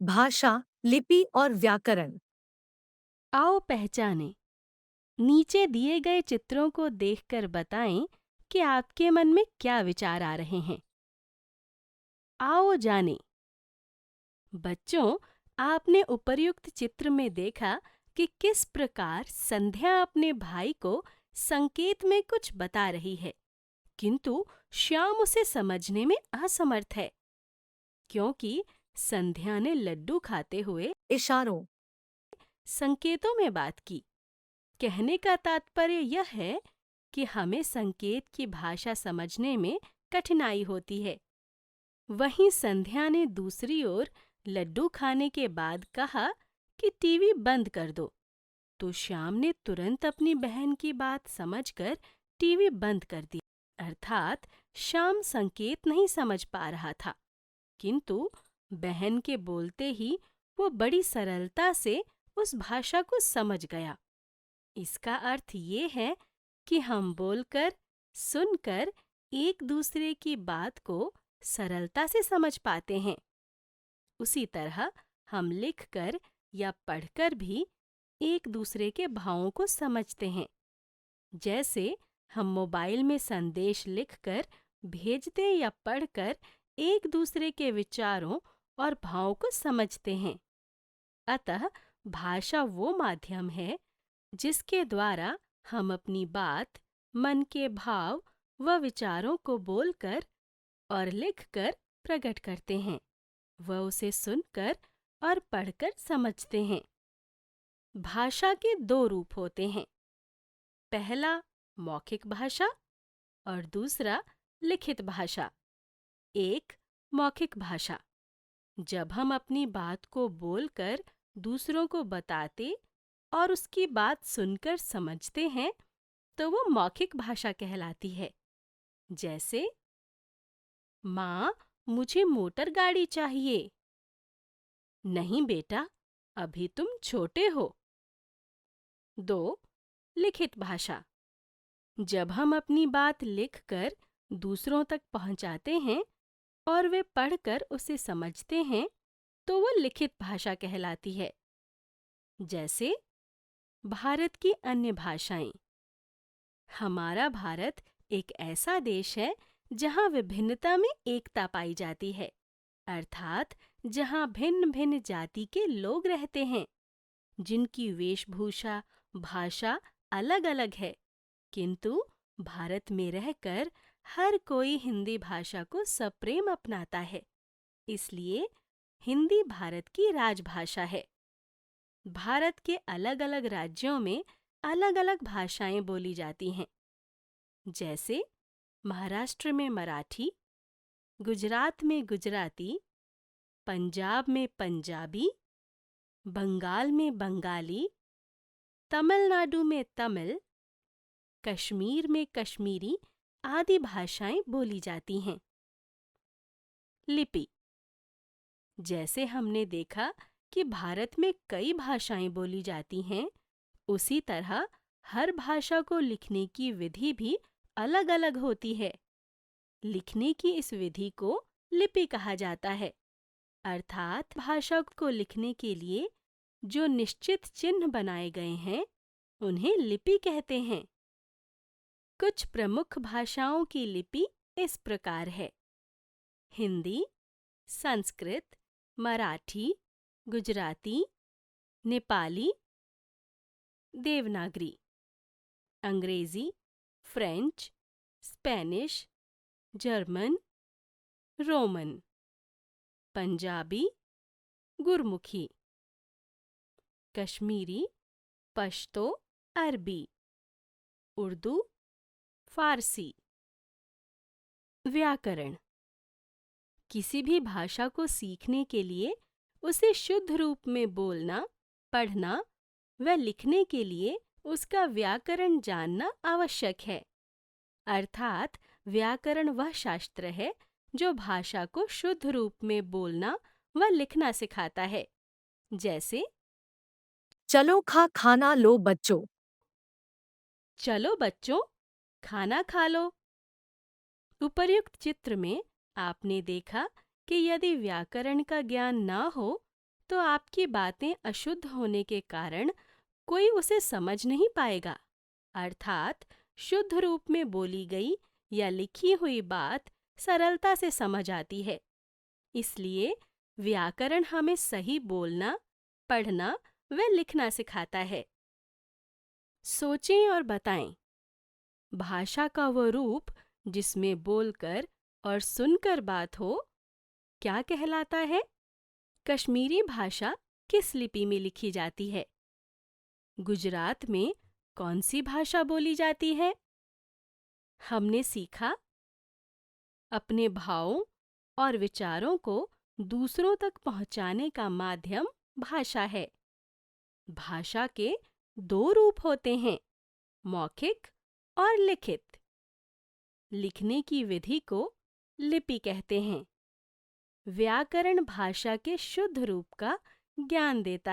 भाषा, लिपि और व्याकरण। आओ पहचानें। नीचे दिए गए चित्रों को देखकर बताएं कि आपके मन में क्या विचार आ रहे हैं। आओ जानें। बच्चों, आपने उपर्युक्त चित्र में देखा कि किस प्रकार संध्या अपने भाई को संकेत में कुछ बता रही है, किंतु श्याम उसे समझने में असमर्थ है, क्योंकि संध्या ने लड्डू खाते हुए इशारों। संकेतों में बात की। कहने का तात्पर्य यह है कि हमें संकेत की भाषा समझने में कठिनाई होती है। वहीं संध्या ने दूसरी ओर लड्डू खाने के बाद कहा कि टीवी बंद कर दो, तो श्याम ने तुरंत अपनी बहन की बात समझकर टीवी बंद कर दी। अर्थात श्याम संकेत नहीं समझ पा रहा था, किंतु बहन के बोलते ही वो बड़ी सरलता से उस भाषा को समझ गया। इसका अर्थ ये है कि हम बोलकर, सुनकर एक दूसरे की बात को सरलता से समझ पाते हैं। उसी तरह हम लिखकर या पढ़कर भी एक दूसरे के भावों को समझते हैं। जैसे हम मोबाइल में संदेश लिखकर भेजते या पढ़कर एक दूसरे के विचारों और भावों को समझते हैं। अतः भाषा वो माध्यम है जिसके द्वारा हम अपनी बात, मन के भाव व विचारों को बोलकर और लिखकर प्रकट करते हैं, व उसे सुनकर और पढ़कर समझते हैं। भाषा के दो रूप होते हैं। पहला मौखिक भाषा और दूसरा लिखित भाषा। एक मौखिक भाषा। जब हम अपनी बात को बोलकर दूसरों को बताते और उसकी बात सुनकर समझते हैं, तो वो मौखिक भाषा कहलाती है। जैसे, माँ, मुझे मोटर गाड़ी चाहिए। नहीं बेटा, अभी तुम छोटे हो। दो, लिखित भाषा। जब हम अपनी बात लिखकर दूसरों तक पहुंचाते हैं और वे पढ़कर उसे समझते हैं, तो वो लिखित भाषा कहलाती है। जैसे, भारत की अन्य भाषाएं। हमारा भारत एक ऐसा देश है जहाँ विभिन्नता में एकता पाई जाती है, अर्थात जहाँ भिन्न भिन्न जाति के लोग रहते हैं, जिनकी वेशभूषा, भाषा अलग अलग है, किंतु भारत में रहकर हर कोई हिंदी भाषा को सप्रेम अपनाता है। इसलिए हिंदी भारत की राजभाषा है। भारत के अलग अलग राज्यों में अलग अलग भाषाएं बोली जाती हैं। जैसे महाराष्ट्र में मराठी, गुजरात में गुजराती, पंजाब में पंजाबी, बंगाल में बंगाली, तमिलनाडु में तमिल, कश्मीर में कश्मीरी आदि भाषाएं बोली जाती हैं। लिपि। जैसे हमने देखा कि भारत में कई भाषाएं बोली जाती हैं, उसी तरह हर भाषा को लिखने की विधि भी अलग अलग होती है। लिखने की इस विधि को लिपि कहा जाता है, अर्थात भाषा को लिखने के लिए जो निश्चित चिन्ह बनाए गए हैं, उन्हें लिपि कहते हैं। कुछ प्रमुख भाषाओं की लिपि इस प्रकार है: हिंदी, संस्कृत, मराठी, गुजराती, नेपाली, देवनागरी, अंग्रेजी, French, Spanish, German, Roman, Punjabi, Gurmukhi, Kashmiri, Pashto, अरबी, उर्दू, फारसी। व्याकरण। किसी भी भाषा को सीखने के लिए उसे शुद्ध रूप में बोलना, पढ़ना व लिखने के लिए उसका व्याकरण जानना आवश्यक है। अर्थात व्याकरण वह शास्त्र है जो भाषा को शुद्ध रूप में बोलना व लिखना सिखाता है। जैसे, चलो खाना लो बच्चों। चलो बच्चों, खाना खा लो। उपर्युक्त चित्र में आपने देखा कि यदि व्याकरण का ज्ञान ना हो तो आपकी बातें अशुद्ध होने के कारण कोई उसे समझ नहीं पाएगा। अर्थात शुद्ध रूप में बोली गई या लिखी हुई बात सरलता से समझ आती है। इसलिए व्याकरण हमें सही बोलना, पढ़ना व लिखना सिखाता है। सोचें और बताएं, भाषा का वो रूप जिसमें बोलकर और सुनकर बात हो क्या कहलाता है? कश्मीरी भाषा किस लिपि में लिखी जाती है? गुजरात में कौन सी भाषा बोली जाती है? हमने सीखा अपने भावों और विचारों को दूसरों तक पहुंचाने का माध्यम भाषा है। भाषा के दो रूप होते हैं, मौखिक और लिखित। लिखने की विधि को लिपि कहते हैं। व्याकरण भाषा के शुद्ध रूप का ज्ञान देता